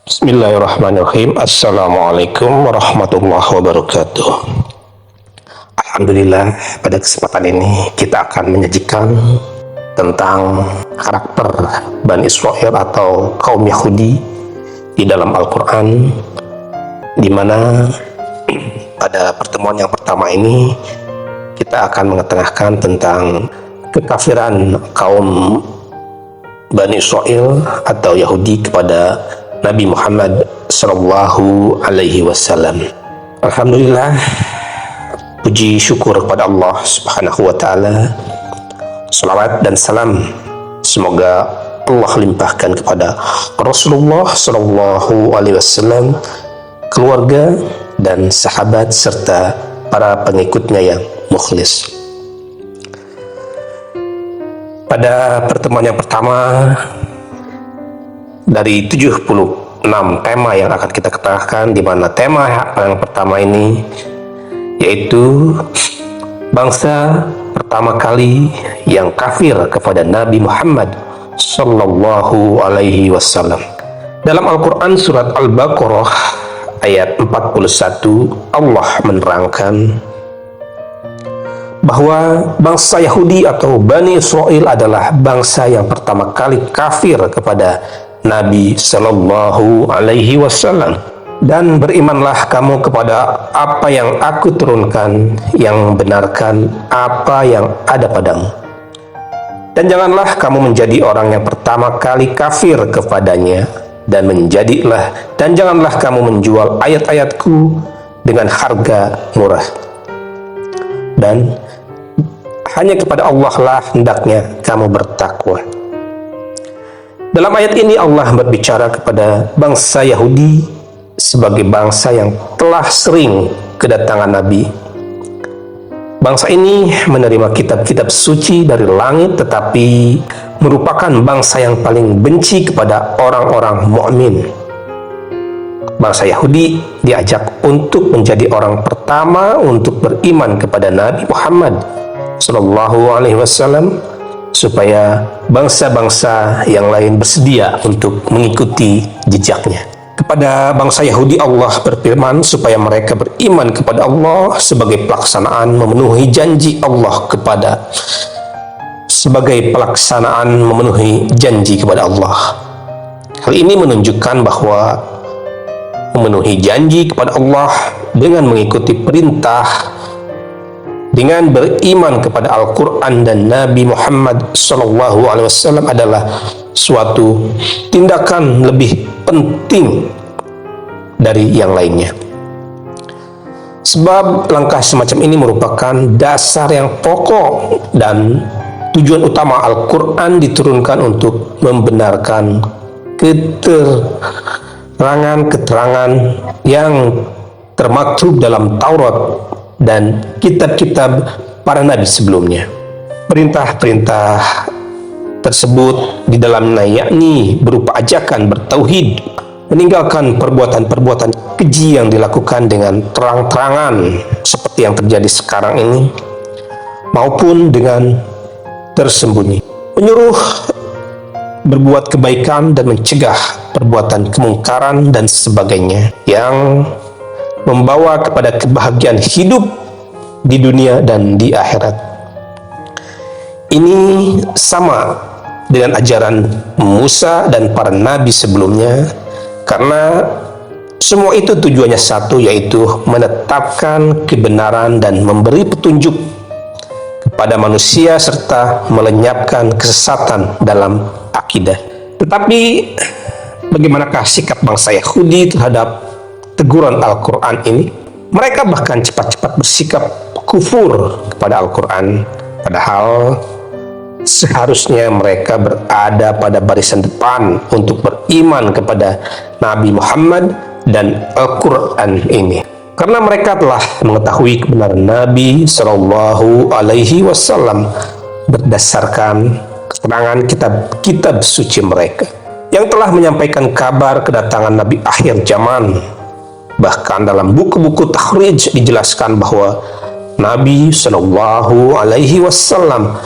Bismillahirrahmanirrahim. Assalamualaikum warahmatullahi wabarakatuh. Alhamdulillah, pada kesempatan ini kita akan menyajikan tentang karakter Bani Israel atau kaum Yahudi di dalam Al-Quran, di mana pada pertemuan yang pertama ini kita akan mengetengahkan tentang kekafiran kaum Bani Israel atau Yahudi kepada Nabi Muhammad Sallallahu Alaihi Wasallam. Alhamdulillah, puji syukur kepada Allah Subhanahu Wa Taala. Salawat dan salam semoga Allah limpahkan kepada Rasulullah Sallallahu Alaihi Wasallam, keluarga dan sahabat serta para pengikutnya yang mukhlis. Pada pertemuan yang pertama dari 76 tema yang akan kita ketengahkan, di mana tema yang pertama ini yaitu bangsa pertama kali yang kafir kepada Nabi Muhammad Sallallahu Alaihi Wasallam. Dalam Al-Quran surat Al-Baqarah ayat 41, Allah menerangkan bahwa bangsa Yahudi atau Bani Israel adalah bangsa yang pertama kali kafir kepada Nabi Sallallahu Alaihi Wasallam. Dan berimanlah kamu kepada apa yang aku turunkan, yang benarkan apa yang ada padamu. Dan janganlah kamu menjadi orang yang pertama kali kafir kepadanya, dan janganlah kamu menjual ayat-ayatku dengan harga murah. Dan hanya kepada Allah lah hendaknya kamu bertakwa. Dalam ayat ini Allah berbicara kepada bangsa Yahudi sebagai bangsa yang telah sering kedatangan Nabi. Bangsa ini menerima kitab-kitab suci dari langit, tetapi merupakan bangsa yang paling benci kepada orang-orang mukmin. Bangsa Yahudi diajak untuk menjadi orang pertama untuk beriman kepada Nabi Muhammad Sallallahu Alaihi Wasallam, supaya bangsa-bangsa yang lain bersedia untuk mengikuti jejaknya. Kepada bangsa Yahudi Allah berfirman supaya mereka beriman kepada Allah sebagai pelaksanaan memenuhi janji Allah Allah. Hal ini menunjukkan bahwa memenuhi janji kepada Allah dengan mengikuti perintah, dengan beriman kepada Al-Quran dan Nabi Muhammad SAW adalah suatu tindakan lebih penting dari yang lainnya. Sebab langkah semacam ini merupakan dasar yang pokok dan tujuan utama Al-Quran diturunkan untuk membenarkan keterangan yang termaktub dalam Taurat dan kitab-kitab para nabi sebelumnya. Perintah-perintah tersebut di dalamnya yakni berupa ajakan bertauhid, meninggalkan perbuatan-perbuatan keji yang dilakukan dengan terang-terangan seperti yang terjadi sekarang ini, maupun dengan tersembunyi, menyuruh berbuat kebaikan dan mencegah perbuatan kemungkaran dan sebagainya yang membawa kepada kebahagiaan hidup di dunia dan di akhirat. Ini sama dengan ajaran Musa dan para nabi sebelumnya, karena semua itu tujuannya satu, yaitu menetapkan kebenaran dan memberi petunjuk kepada manusia serta melenyapkan kesesatan dalam akidah. Tetapi bagaimanakah sikap bangsa Yahudi terhadap teguran Al-Quran ini? Mereka bahkan cepat-cepat bersikap kufur kepada Al-Quran, padahal seharusnya mereka berada pada barisan depan untuk beriman kepada Nabi Muhammad dan Al-Quran ini, karena mereka telah mengetahui kebenaran Nabi Sallallahu Alaihi Wasallam berdasarkan keterangan kitab-kitab suci mereka yang telah menyampaikan kabar kedatangan Nabi akhir zaman. Bahkan dalam buku-buku takhrij dijelaskan bahwa Nabi Sallallahu Alaihi Wasallam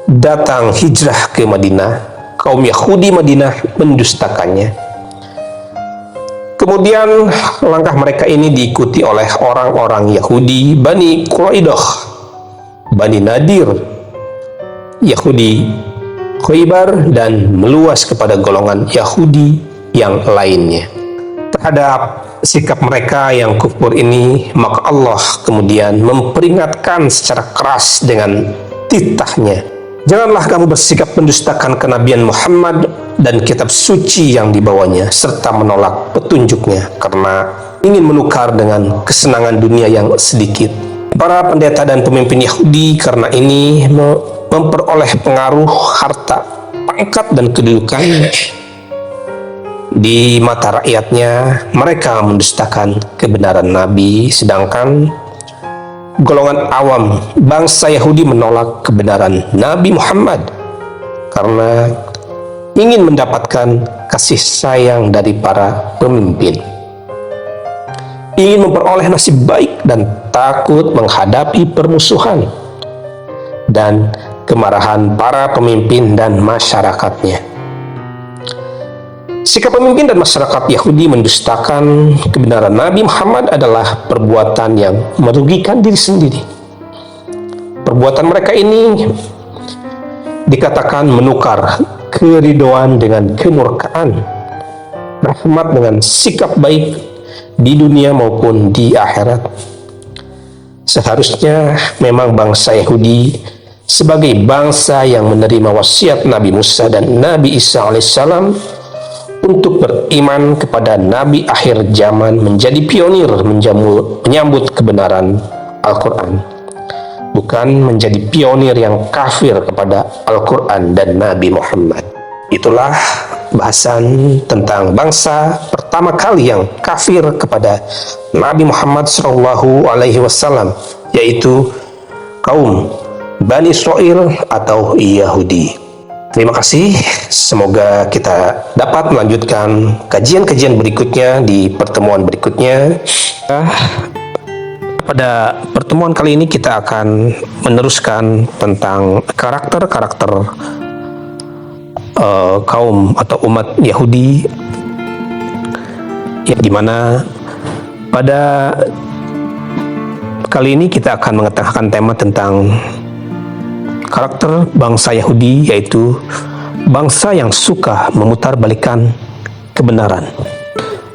datang hijrah ke Madinah. Kaum Yahudi Madinah mendustakannya. Kemudian langkah mereka ini diikuti oleh orang-orang Yahudi Bani Quraidah, Bani Nadir, Yahudi Khaybar, dan meluas kepada golongan Yahudi yang lainnya. Terhadap sikap mereka yang kufur ini, maka Allah kemudian memperingatkan secara keras dengan titahnya, janganlah kamu bersikap mendustakan kenabian Muhammad dan kitab suci yang dibawanya, serta menolak petunjuknya karena ingin menukar dengan kesenangan dunia yang sedikit. Para pendeta dan pemimpin Yahudi karena ini memperoleh pengaruh, harta, pangkat, dan kedudukan di mata rakyatnya. Mereka mendustakan kebenaran Nabi, sedangkan golongan awam bangsa Yahudi menolak kebenaran Nabi Muhammad karena ingin mendapatkan kasih sayang dari para pemimpin, ingin memperoleh nasib baik dan takut menghadapi permusuhan dan kemarahan para pemimpin dan masyarakatnya. Sikap pemimpin dan masyarakat Yahudi mendustakan kebenaran Nabi Muhammad adalah perbuatan yang merugikan diri sendiri. Perbuatan mereka ini dikatakan menukar keridhoan dengan kemurkaan, rahmat dengan sikap baik di dunia maupun di akhirat. Seharusnya memang bangsa Yahudi sebagai bangsa yang menerima wasiat Nabi Musa dan Nabi Isa alaihissalam untuk beriman kepada Nabi akhir zaman, menjadi pionir menyambut kebenaran Al-Quran, bukan menjadi pionir yang kafir kepada Al-Quran dan Nabi Muhammad. Itulah bahasan tentang bangsa pertama kali yang kafir kepada Nabi Muhammad SAW, yaitu kaum Bani Israil atau Yahudi. Terima kasih, semoga kita dapat melanjutkan kajian-kajian berikutnya di pertemuan berikutnya. Pada pertemuan kali ini kita akan meneruskan tentang karakter-karakter kaum atau umat Yahudi, yang dimana pada kali ini kita akan mengetengahkan tema tentang karakter bangsa Yahudi, yaitu bangsa yang suka memutarbalikkan kebenaran.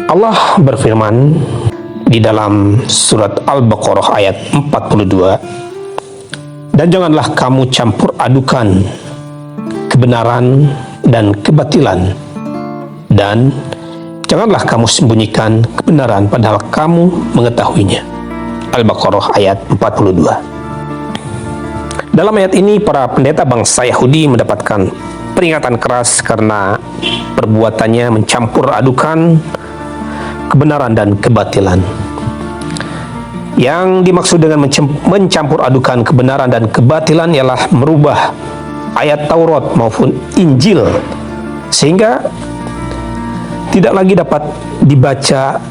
Allah berfirman di dalam surat Al-Baqarah ayat 42, dan janganlah kamu campur adukan kebenaran dan kebatilan, dan janganlah kamu sembunyikan kebenaran padahal kamu mengetahuinya. Al-Baqarah ayat 42. Dalam ayat ini, para pendeta bangsa Yahudi mendapatkan peringatan keras karena perbuatannya mencampur adukan kebenaran dan kebatilan. Yang dimaksud dengan mencampur adukan kebenaran dan kebatilan ialah merubah ayat Taurat maupun Injil sehingga tidak lagi dapat dibaca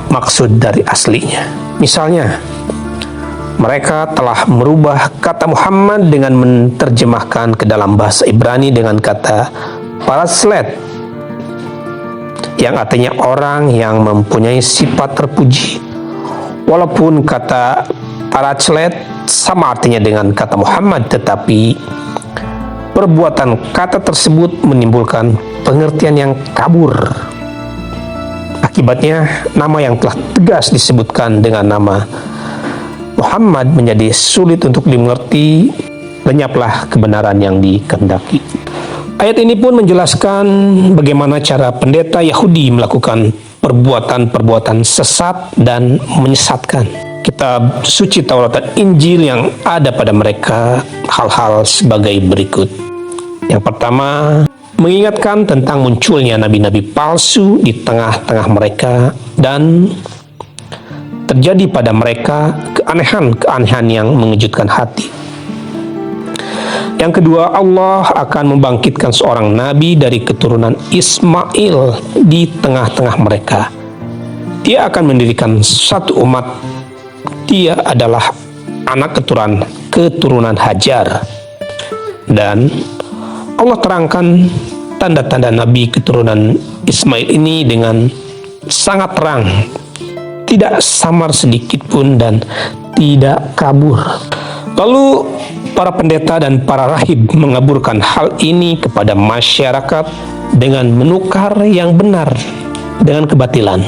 maksud dari aslinya. Misalnya, mereka telah merubah kata Muhammad dengan menerjemahkan ke dalam bahasa Ibrani dengan kata paraslet, yang artinya orang yang mempunyai sifat terpuji. Walaupun kata paraslet sama artinya dengan kata Muhammad, tetapi perbuatan kata tersebut menimbulkan pengertian yang kabur. Akibatnya, nama yang telah tegas disebutkan dengan nama Muhammad menjadi sulit untuk dimengerti, lenyaplah kebenaran yang dikehendaki. Ayat ini pun menjelaskan bagaimana cara pendeta Yahudi melakukan perbuatan-perbuatan sesat dan menyesatkan. Kitab suci Taurat dan Injil yang ada pada mereka hal-hal sebagai berikut. Yang pertama, mengingatkan tentang munculnya nabi-nabi palsu di tengah-tengah mereka dan terjadi pada mereka keanehan-keanehan yang mengejutkan hati. Yang kedua, Allah akan membangkitkan seorang nabi dari keturunan Ismail di tengah-tengah mereka. Dia akan mendirikan satu umat. Dia adalah anak keturunan Hajar. Dan Allah terangkan tanda-tanda nabi keturunan Ismail ini dengan sangat terang, tidak samar sedikit pun dan tidak kabur. Lalu para pendeta dan para rahib mengaburkan hal ini kepada masyarakat dengan menukar yang benar dengan kebatilan.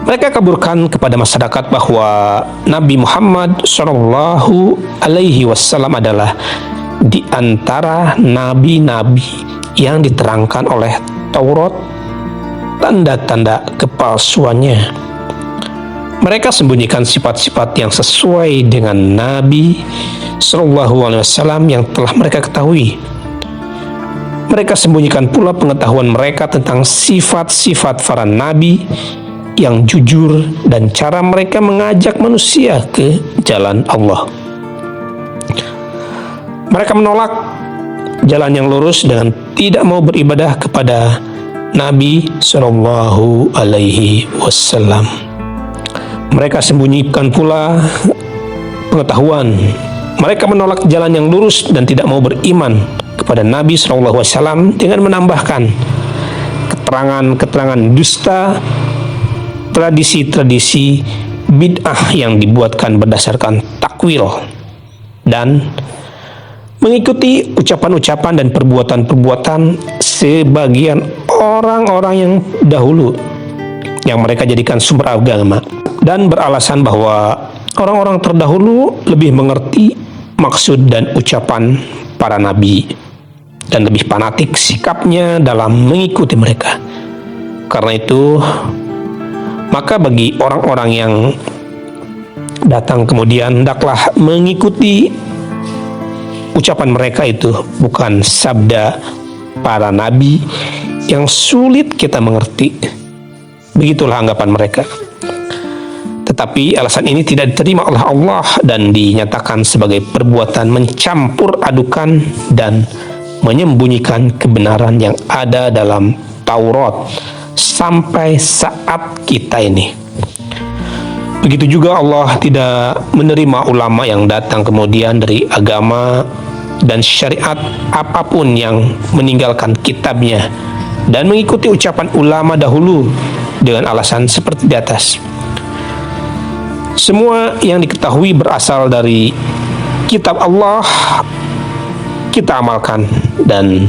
Mereka kaburkan kepada masyarakat bahwa Nabi Muhammad SAW adalah di antara nabi-nabi yang diterangkan oleh Taurat tanda-tanda kepalsuannya. Mereka sembunyikan sifat-sifat yang sesuai dengan Nabi SAW yang telah mereka ketahui. Mereka sembunyikan pula pengetahuan mereka tentang sifat-sifat para nabi yang jujur dan cara mereka mengajak manusia ke jalan Allah. Mereka menolak jalan yang lurus dengan tidak mau beribadah kepada Nabi Sallallahu Alaihi Wasallam. Mereka sembunyikan pula pengetahuan. Mereka menolak jalan yang lurus dan tidak mau beriman kepada Nabi Sallallahu Alaihi Wasallam dengan menambahkan keterangan-keterangan dusta, tradisi-tradisi bid'ah yang dibuatkan berdasarkan takwil, dan mengikuti ucapan-ucapan dan perbuatan-perbuatan sebagian orang-orang yang dahulu yang mereka jadikan sumber agama, dan beralasan bahwa orang-orang terdahulu lebih mengerti maksud dan ucapan para nabi dan lebih fanatik sikapnya dalam mengikuti mereka. Karena itu, maka bagi orang-orang yang datang kemudian, hendaklah mengikuti ucapan mereka itu bukan sabda para nabi yang sulit kita mengerti. Begitulah anggapan mereka. Tetapi alasan ini tidak diterima oleh Allah dan dinyatakan sebagai perbuatan mencampur adukan dan menyembunyikan kebenaran yang ada dalam Taurat sampai saat kita ini. Begitu juga Allah tidak menerima ulama yang datang kemudian dari agama dan syariat apapun yang meninggalkan kitabnya dan mengikuti ucapan ulama dahulu dengan alasan seperti di atas. Semua yang diketahui berasal dari kitab Allah kita amalkan, dan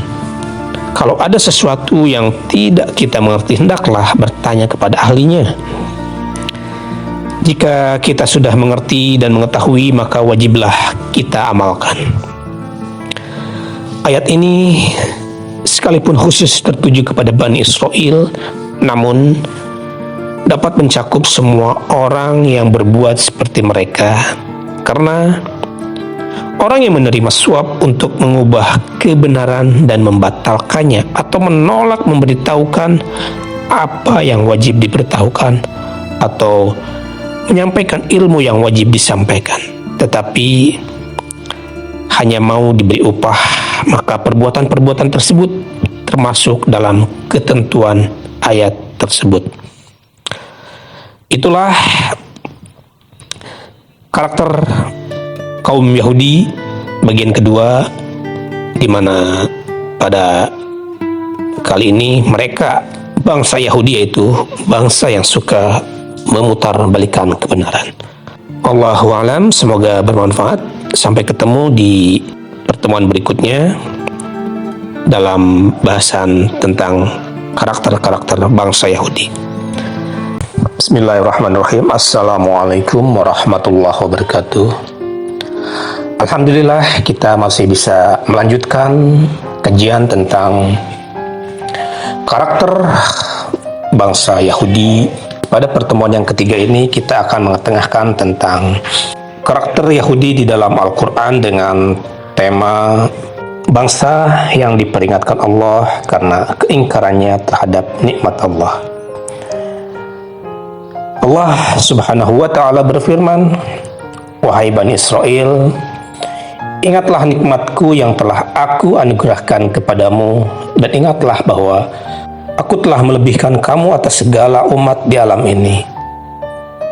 kalau ada sesuatu yang tidak kita mengerti, hendaklah bertanya kepada ahlinya. Jika kita sudah mengerti dan mengetahui, maka wajiblah kita amalkan. Ayat ini sekalipun khusus tertuju kepada Bani Israel, namun dapat mencakup semua orang yang berbuat seperti mereka, karena orang yang menerima suap untuk mengubah kebenaran dan membatalkannya atau menolak memberitahukan apa yang wajib diberitahukan atau menyampaikan ilmu yang wajib disampaikan, tetapi hanya mau diberi upah, maka perbuatan-perbuatan tersebut termasuk dalam ketentuan ayat tersebut. Itulah karakter kaum Yahudi bagian kedua, di mana pada kali ini mereka, bangsa Yahudi, yaitu bangsa yang suka memutarbalikan kebenaran. Allahu a'lam, semoga bermanfaat. Sampai ketemu di pertemuan berikutnya dalam bahasan tentang karakter-karakter bangsa Yahudi. Bismillahirrahmanirrahim. Assalamualaikum warahmatullahi wabarakatuh. Alhamdulillah, kita masih bisa melanjutkan kajian tentang karakter bangsa Yahudi. Pada pertemuan yang ketiga ini kita akan mengetengahkan tentang karakter Yahudi di dalam Al-Quran dengan tema bangsa yang diperingatkan Allah karena keingkarannya terhadap nikmat Allah. Allah Subhanahu wa ta'ala berfirman, "Wahai Bani Israel, ingatlah nikmatku yang telah aku anugerahkan kepadamu, dan ingatlah bahwa aku telah melebihkan kamu atas segala umat di alam ini.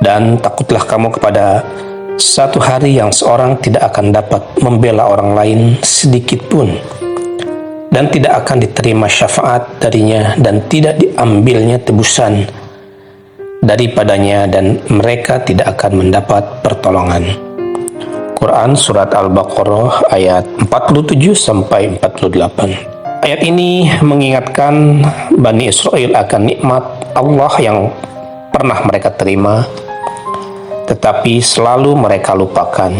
Dan takutlah kamu kepada satu hari yang seorang tidak akan dapat membela orang lain sedikit pun, dan tidak akan diterima syafaat darinya dan tidak diambilnya tebusan daripadanya dan mereka tidak akan mendapat pertolongan. Quran Surat Al-Baqarah ayat 47-48. Ayat ini mengingatkan Bani Israel akan nikmat Allah yang pernah mereka terima, tetapi selalu mereka lupakan.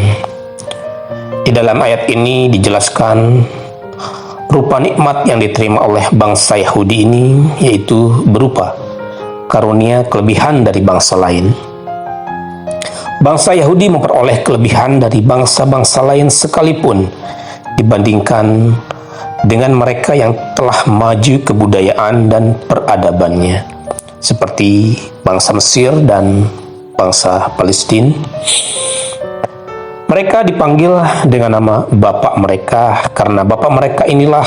Di dalam ayat ini dijelaskan rupa nikmat yang diterima oleh bangsa Yahudi ini, yaitu berupa karunia kelebihan dari bangsa lain. Bangsa Yahudi memperoleh kelebihan dari bangsa-bangsa lain sekalipun dibandingkan dengan mereka yang telah maju kebudayaan dan peradabannya, seperti bangsa Mesir dan bangsa Palestina. Mereka dipanggil dengan nama bapak mereka karena bapak mereka inilah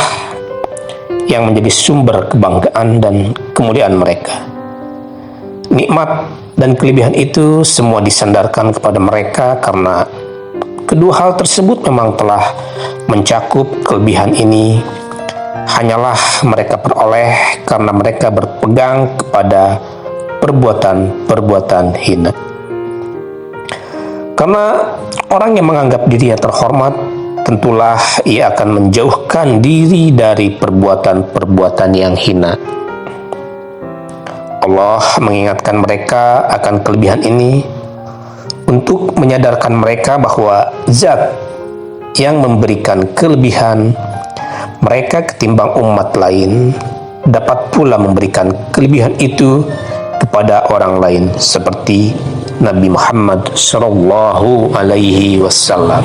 yang menjadi sumber kebanggaan dan kemuliaan mereka. Nikmat dan kelebihan itu semua disandarkan kepada mereka karena kedua hal tersebut memang telah mencakup kelebihan ini. Hanyalah mereka peroleh karena mereka berpegang kepada perbuatan-perbuatan hina. Karena orang yang menganggap dirinya terhormat, tentulah ia akan menjauhkan diri dari perbuatan-perbuatan yang hina. Allah mengingatkan mereka akan kelebihan ini untuk menyadarkan mereka bahwa Zat yang memberikan kelebihan mereka ketimbang umat lain dapat pula memberikan kelebihan itu kepada orang lain seperti Nabi Muhammad Sallallahu Alaihi Wasallam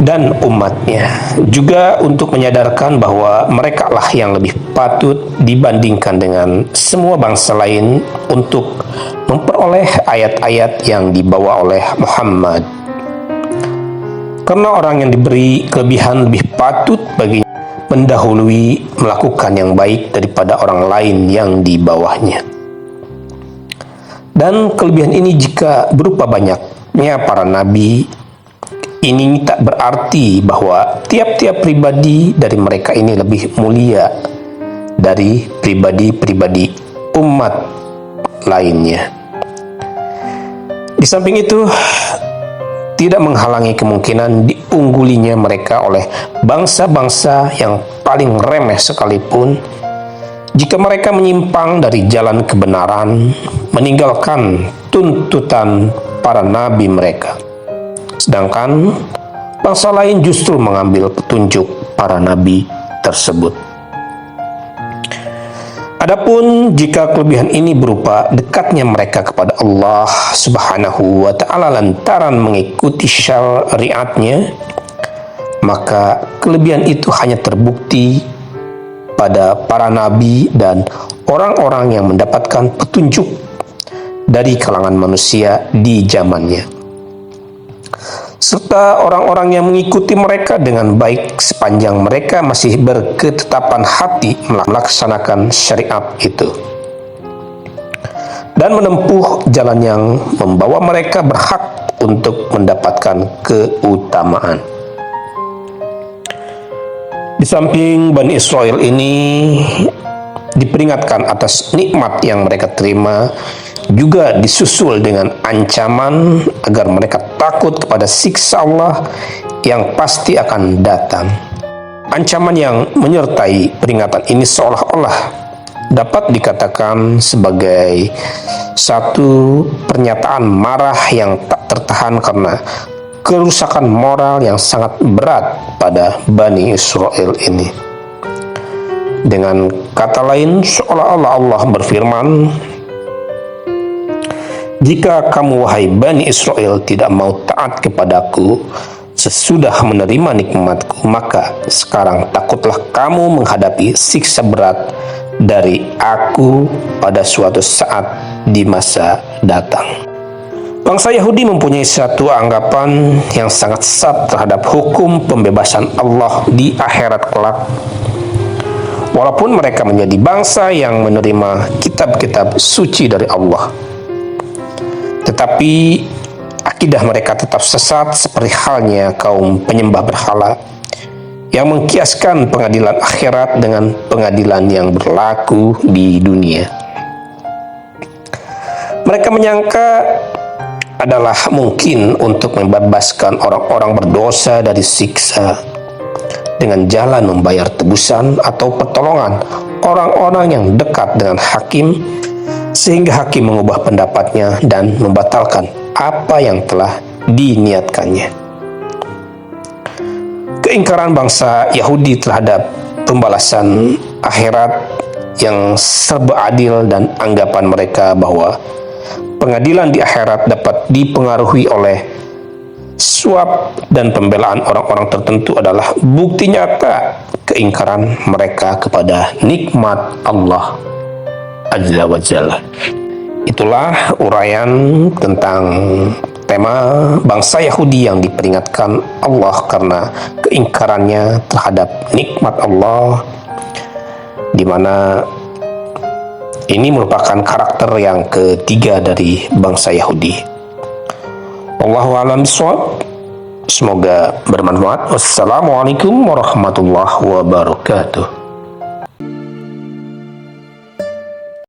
dan umatnya, juga untuk menyadarkan bahwa mereka lah yang lebih patut dibandingkan dengan semua bangsa lain untuk memperoleh ayat-ayat yang dibawa oleh Muhammad. Karena orang yang diberi kelebihan lebih patut baginya mendahului melakukan yang baik daripada orang lain yang di bawahnya. Dan kelebihan ini jika berupa banyaknya para nabi, ini tak berarti bahwa tiap-tiap pribadi dari mereka ini lebih mulia dari pribadi-pribadi umat lainnya. Di samping itu, tidak menghalangi kemungkinan diunggulinya mereka oleh bangsa-bangsa yang paling remeh sekalipun jika mereka menyimpang dari jalan kebenaran, meninggalkan tuntutan para nabi mereka. Sedangkan bangsa lain justru mengambil petunjuk para nabi tersebut. Adapun jika kelebihan ini berupa dekatnya mereka kepada Allah Subhanahu wa Ta'ala lantaran mengikuti syariatnya, maka kelebihan itu hanya terbukti pada para nabi dan orang-orang yang mendapatkan petunjuk dari kalangan manusia di zamannya, serta orang-orang yang mengikuti mereka dengan baik sepanjang mereka masih berketetapan hati melaksanakan syariat itu dan menempuh jalan yang membawa mereka berhak untuk mendapatkan keutamaan. Di samping Bani Israel ini diperingatkan atas nikmat yang mereka terima, juga disusul dengan ancaman agar mereka takut kepada siksa Allah yang pasti akan datang. Ancaman yang menyertai peringatan ini seolah-olah dapat dikatakan sebagai satu pernyataan marah yang tak tertahan karena kerusakan moral yang sangat berat pada Bani Israel ini. Dengan kata lain, seolah-olah Allah berfirman, "Jika kamu wahai Bani Israel tidak mau taat kepadaku sesudah menerima nikmatku, maka sekarang takutlah kamu menghadapi siksa berat dari aku pada suatu saat di masa datang." Bangsa Yahudi mempunyai satu anggapan yang sangat sesat terhadap hukum pembebasan Allah di akhirat kelak. Walaupun mereka menjadi bangsa yang menerima kitab-kitab suci dari Allah, tetapi akidah mereka tetap sesat seperti halnya kaum penyembah berhala yang mengkiaskan pengadilan akhirat dengan pengadilan yang berlaku di dunia. Mereka menyangka adalah mungkin untuk membebaskan orang-orang berdosa dari siksa dengan jalan membayar tebusan atau pertolongan orang-orang yang dekat dengan hakim, sehingga hakim mengubah pendapatnya dan membatalkan apa yang telah diniatkannya. Keingkaran bangsa Yahudi terhadap pembalasan akhirat yang serba adil dan anggapan mereka bahwa pengadilan di akhirat dapat dipengaruhi oleh suap dan pembelaan orang-orang tertentu adalah bukti nyata keingkaran mereka kepada nikmat Allah Azza wa Jalla. Itulah uraian tentang tema bangsa Yahudi yang diperingatkan Allah karena keingkarannya terhadap nikmat Allah, di mana ini merupakan karakter yang ketiga dari bangsa Yahudi. Wallahu a'lam bishawab. Semoga bermanfaat. Wassalamualaikum warahmatullahi wabarakatuh.